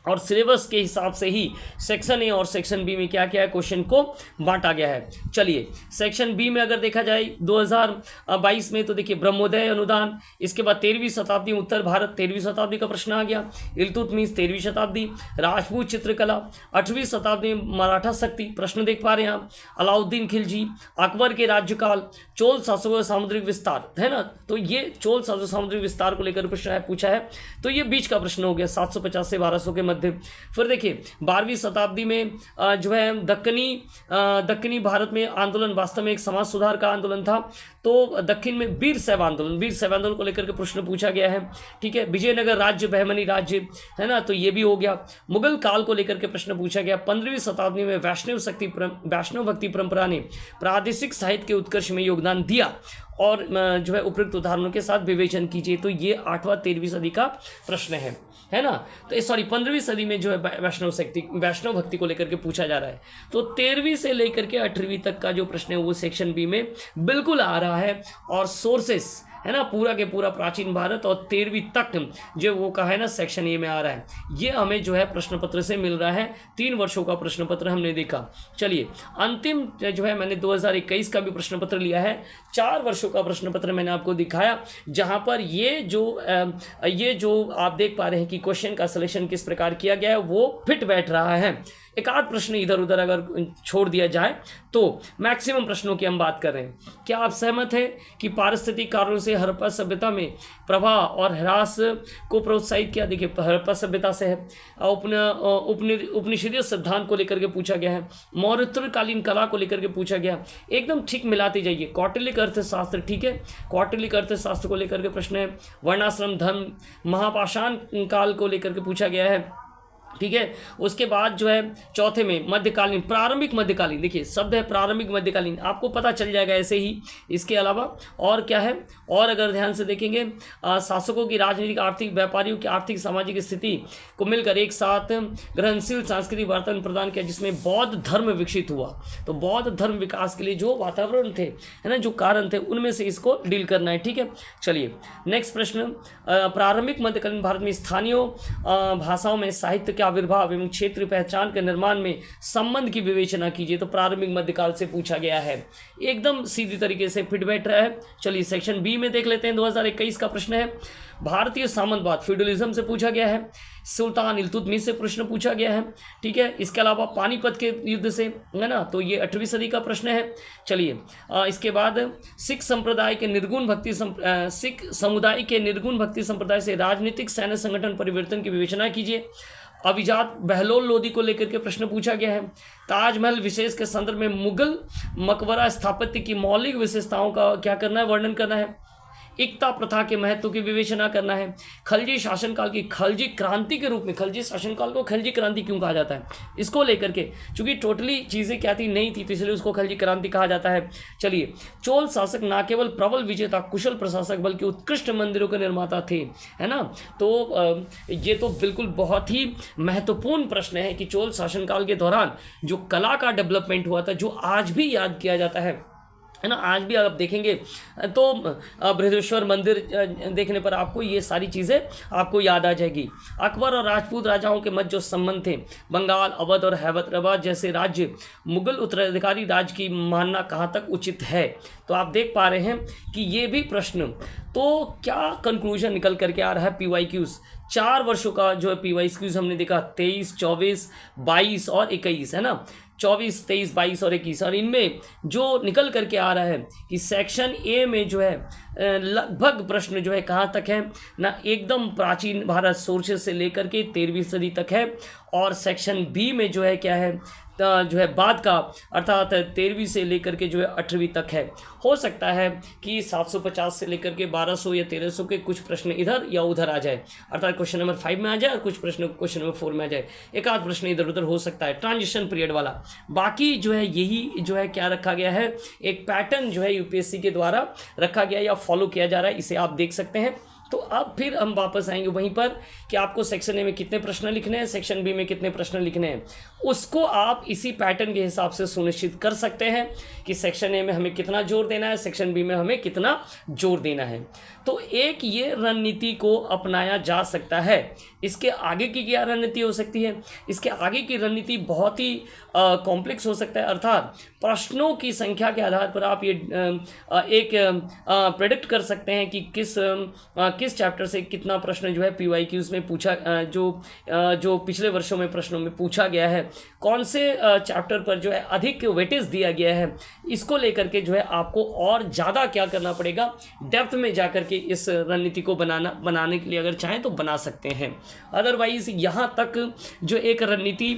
और सिलेबस के हिसाब से ही सेक्शन ए और सेक्शन बी में क्या क्या है, क्वेश्चन को बांटा गया है। चलिए सेक्शन बी में अगर देखा जाए 2022 में, तो देखिए ब्रह्मोदय अनुदान, इसके बाद 13वीं शताब्दी उत्तर भारत, 13वीं शताब्दी का प्रश्न आ गया। इल्तुतमिश 13वीं शताब्दी, राजपूत चित्रकला 8वीं शताब्दी में, मराठा शक्ति प्रश्न देख पा रहे हैं आप, अलाउद्दीन खिलजी, अकबर के राज्यकाल, चोल शासकों का सामुद्रिक विस्तार, है ना, तो ये चोल शासकों सामुद्रिक विस्तार को लेकर प्रश्न है, पूछा है, तो ये बीच का प्रश्न हो गया 750 से 1200 के मध्य। फिर देखिए 12वीं शताब्दी में जो है दक्षिणी भारत में आंदोलन वास्तव में एक समाज सुधार का आंदोलन था। तो दक्षिण में वीर शैव आंदोलन को लेकर के प्रश्न पूछा गया है। ठीक है, विजयनगर राज्य, बहमनी राज्य, है ना, तो ये भी हो गया। मुगल काल को लेकर के प्रश्न पूछा गया। 15वीं शताब्दी में वैष्णव भक्ति परंपरा ने प्रादेशिक साहित्य के उत्कर्ष में योगदान दिया, और जो है उपयुक्त उदाहरणों के साथ विवेचन कीजिए। तो ये 8वां 13वीं सदी का प्रश्न है ना। तो सॉरी 15वीं सदी में जो है वैष्णव भक्ति को लेकर के पूछा जा रहा है। तो 13वीं से लेकर के 18वीं तक का जो प्रश्न है वो सेक्शन बी में बिल्कुल आ रहा है, और सोर्सेस है ना, पूरा के पूरा प्राचीन भारत और 13वीं तक जो वो कहा है ना सेक्शन ए में आ रहा है। ये हमें जो है प्रश्न पत्र से मिल रहा है, 3 वर्षों का प्रश्न पत्र हमने देखा। चलिए अंतिम जो है मैंने 2021 का भी प्रश्न पत्र लिया है, 4 वर्षों का प्रश्न पत्र मैंने आपको दिखाया, जहां पर ये जो आप देख पा रहे हैं कि क्वेश्चन का सिलेक्शन किस प्रकार किया गया है वो फिट बैठ रहा है। एक आध प्रश्न इधर उधर अगर छोड़ दिया जाए तो मैक्सिमम प्रश्नों की हम बात कर रहे हैं। क्या आप सहमत हैं कि पारिस्थितिक कारणों से हड़प्पा सभ्यता में प्रवाह और ह्रास को प्रोत्साहित किया? देखिए हड़प्पा सभ्यता से है, उपनिषदीय सिद्धांत को लेकर के पूछा गया है, मौर्योत्तरकालीन कला को लेकर के पूछा गया, एकदम ठीक मिलाते जाइए। कौटिल्यिक अर्थशास्त्र, ठीक है, कौटिल्यिक अर्थशास्त्र को लेकर के प्रश्न है, वर्णाश्रम धर्म, महापाषाण काल को लेकर के पूछा गया है, ठीक है। उसके बाद जो है चौथे में मध्यकालीन, प्रारंभिक मध्यकालीन, देखिए शब्द है प्रारंभिक मध्यकालीन, आपको पता चल जाएगा ऐसे ही। इसके अलावा और क्या है, और अगर ध्यान से देखेंगे शासकों की राजनीतिक, आर्थिक, व्यापारियों की आर्थिक सामाजिक स्थिति को मिलकर एक साथ ग्रहणशील सांस्कृतिक वातावरण प्रदान किया जिसमें बौद्ध धर्म विकसित हुआ। तो बौद्ध धर्म विकास के लिए जो वातावरण थे, है ना, जो कारण थे, उनमें से इसको डील करना है, ठीक है। चलिए नेक्स्ट प्रश्न, प्रारंभिक मध्यकालीन भारत में स्थानीय भाषाओं में साहित्य के आविर्भाव एवं क्षेत्रीय पहचान के निर्माण में संबंध की विवेचना कीजिए। तो प्रारंभिक मध्यकाल से पूछा गया है, एकदम सीधी तरीके से फिट बैठ रहा है। चलिए सेक्शन बी में देख लेते हैं, 2021 का प्रश्न है, भारतीय सामंतवाद फ्यूडलिज्म से पूछा गया है, सुल्तान इल्तुतमिश से प्रश्न पूछा गया है, ठीक है। इसके अलावा पानीपत के युद्ध से, है ना, तो ये 8वीं सदी का प्रश्न है। चलिए इसके बाद सिख समुदाय के निर्गुण भक्ति संप्रदाय से राजनीतिक सैन्य संगठन परिवर्तन की विवेचना कीजिए। अभिजात बहलोल लोदी को लेकर के प्रश्न पूछा गया है। ताजमहल विशेष के संदर्भ में मुगल मकबरा स्थापत्य की मौलिक विशेषताओं का क्या करना है, वर्णन करना है। एकता प्रथा के महत्व की विवेचना करना है। खलजी शासनकाल की खलजी क्रांति के रूप में, खलजी शासनकाल को खलजी क्रांति क्यों कहा जाता है, इसको लेकर के, चूंकि टोटली चीज़ें क्या थी, नहीं थी, तो इसलिए उसको खलजी क्रांति कहा जाता है। चलिए चोल शासक न केवल प्रबल विजेता, कुशल प्रशासक, बल्कि उत्कृष्ट मंदिरों के निर्माता थे, है ना। तो ये तो बिल्कुल बहुत ही महत्वपूर्ण प्रश्न है कि चोल शासनकाल के दौरान जो कला का डेवलपमेंट हुआ था, जो आज भी याद किया जाता है ना, आज भी आप देखेंगे तो बृहदेश्वर मंदिर देखने पर आपको ये सारी चीज़ें आपको याद आ जाएगी। अकबर और राजपूत राजाओं के मध्य जो संबंध थे, बंगाल, अवध और हैदराबाद जैसे राज्य मुगल उत्तराधिकारी राज्य की मानना कहाँ तक उचित है। तो आप देख पा रहे हैं कि ये भी प्रश्न, तो क्या कंक्लूजन निकल करके आ रहा है, PYQs 4 वर्षों का जो है PYQs हमने देखा, 23, 24, 22 और 21, है ना, 24, 23, 22 और 21। और इनमें जो निकल करके आ रहा है कि सेक्शन ए में जो है लगभग प्रश्न जो है कहाँ तक है ना, एकदम प्राचीन भारत सोर्सेस से लेकर के 13वीं सदी तक है, और सेक्शन बी में जो है क्या है, जो है बाद का, अर्थात 13वीं से लेकर के जो है 8वीं तक है। हो सकता है कि 750 से लेकर के 1200 या 1300 के कुछ प्रश्न इधर या उधर आ जाए, अर्थात क्वेश्चन नंबर 5 में आ जाए और कुछ प्रश्न क्वेश्चन नंबर 4 में आ जाए, एक आध प्रश्न इधर उधर हो सकता है ट्रांजिशन पीरियड वाला। बाकी जो है यही जो है क्या रखा गया है, एक पैटर्न जो है यूपीएससी के द्वारा रखा गया या फॉलो किया जा रहा है, इसे आप देख सकते हैं। तो अब फिर हम वापस आएंगे वहीं पर कि आपको सेक्शन ए में कितने प्रश्न लिखने हैं, सेक्शन बी में कितने प्रश्न लिखने हैं, उसको आप इसी पैटर्न के हिसाब से सुनिश्चित कर सकते हैं कि सेक्शन ए में हमें कितना जोर देना है, सेक्शन बी में हमें कितना जोर देना है। तो एक ये रणनीति को अपनाया जा सकता है। इसके आगे की क्या रणनीति हो सकती है, इसके आगे की रणनीति बहुत ही कॉम्प्लेक्स हो सकता है, अर्थात प्रश्नों की संख्या के आधार पर आप ये एक प्रेडिक्ट कर सकते हैं कि किस चैप्टर से कितना प्रश्न जो है PYQs में पूछा, जो पिछले वर्षों में प्रश्नों में पूछा गया है, कौन से चैप्टर पर जो है अधिक वेटेज दिया गया है, इसको लेकर के जो है आपको और ज़्यादा क्या करना पड़ेगा, डेप्थ में जा कर के इस रणनीति को बनाने के लिए अगर चाहें तो बना सकते हैं। अदरवाइज यहाँ तक जो एक रणनीति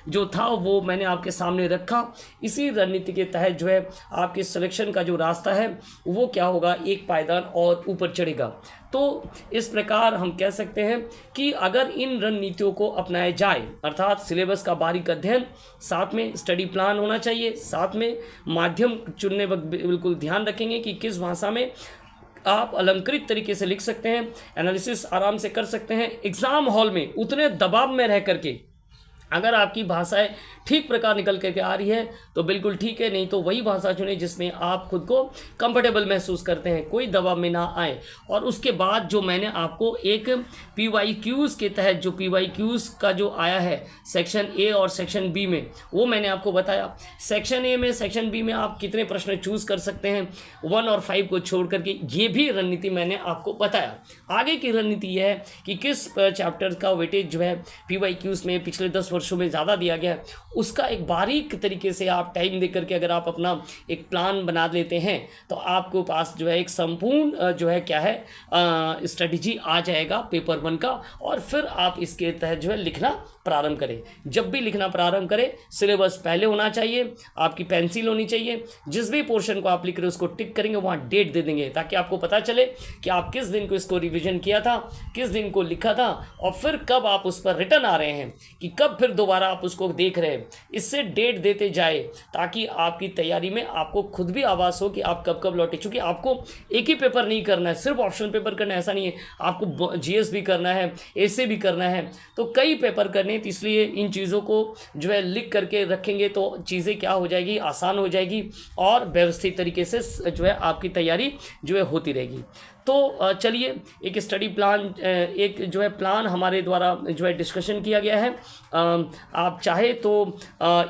जो था वो मैंने आपके सामने रखा। इसी रणनीति के तहत जो है आपके सिलेक्शन का जो रास्ता है वो क्या होगा, एक पायदान और ऊपर चढ़ेगा। तो इस प्रकार हम कह सकते हैं कि अगर इन रणनीतियों को अपनाया जाए, अर्थात सिलेबस का बारीक अध्ययन, साथ में स्टडी प्लान होना चाहिए, साथ में माध्यम चुनने वक्त बिल्कुल ध्यान रखेंगे कि किस भाषा में आप अलंकृत तरीके से लिख सकते हैं, एनालिसिस आराम से कर सकते हैं। एग्ज़ाम हॉल में उतने दबाव में रह करके अगर आपकी भाषाएं ठीक प्रकार निकल करके आ रही है तो बिल्कुल ठीक है, नहीं तो वही भाषा चुनें जिसमें आप खुद को कंफर्टेबल महसूस करते हैं, कोई दबाव में ना आए। और उसके बाद जो मैंने आपको एक PYQs के तहत जो PYQs का जो आया है सेक्शन ए और सेक्शन बी में, वो मैंने आपको बताया। सेक्शन ए में, सेक्शन बी में आप कितने प्रश्न चूज़ कर सकते हैं 1 और 5 को छोड़ करके, ये भी रणनीति मैंने आपको बताया। आगे की रणनीति यह है कि किस चैप्टर का वेटेज जो है PYQs में पिछले 10 वर्षों में ज़्यादा दिया गया है, उसका एक बारीक तरीके से आप टाइम दे करके अगर आप अपना एक प्लान बना लेते हैं तो आपको पास जो है एक संपूर्ण जो है क्या है स्ट्रेटजी आ जाएगा पेपर 1 का। और फिर आप इसके तहत जो है लिखना प्रारंभ करें। जब भी लिखना प्रारंभ करें, सिलेबस पहले होना चाहिए, आपकी पेंसिल होनी चाहिए, जिस भी पोर्शन को आप लिख रहे हो उसको टिक करेंगे, वहाँ डेट दे देंगे ताकि आपको पता चले कि आप किस दिन को इसको रिवीजन किया था, किस दिन को लिखा था, और फिर कब आप उस पर रिटर्न आ रहे हैं, कि कब फिर दोबारा आप उसको देख रहे हैं। इससे डेट देते जाए ताकि आपकी तैयारी में आपको खुद भी आभास हो कि आप कब कब लौटे। चूँकि आपको एक ही पेपर नहीं करना है, सिर्फ ऑप्शनल पेपर करना है ऐसा नहीं है, आपको GS भी करना है, ऐसे भी करना है, तो कई पेपर करने। तो इसलिए इन चीज़ों को जो है लिख करके रखेंगे तो चीज़ें क्या हो जाएगी, आसान हो जाएगी और व्यवस्थित तरीके से जो है आपकी तैयारी जो है होती रहेगी। तो चलिए एक स्टडी प्लान, एक जो है प्लान हमारे द्वारा जो है डिस्कशन किया गया है। आप चाहे तो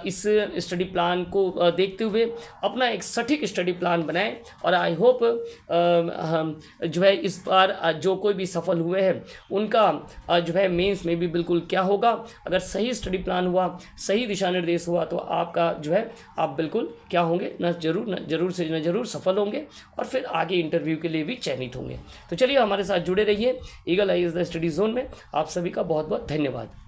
इस स्टडी प्लान को देखते हुए अपना एक सटीक स्टडी प्लान बनाएं। और आई होप जो है इस बार जो कोई भी सफल हुए हैं उनका जो है मेंस में भी बिल्कुल क्या होगा, अगर सही स्टडी प्लान हुआ, सही दिशा निर्देश हुआ तो आपका जो है आप बिल्कुल क्या होंगे, न जरूर सफल होंगे और फिर आगे इंटरव्यू के लिए भी चयनित होंगे। तो चलिए हमारे साथ जुड़े रहिए eagle IAS the study zone में। आप सभी का बहुत बहुत धन्यवाद।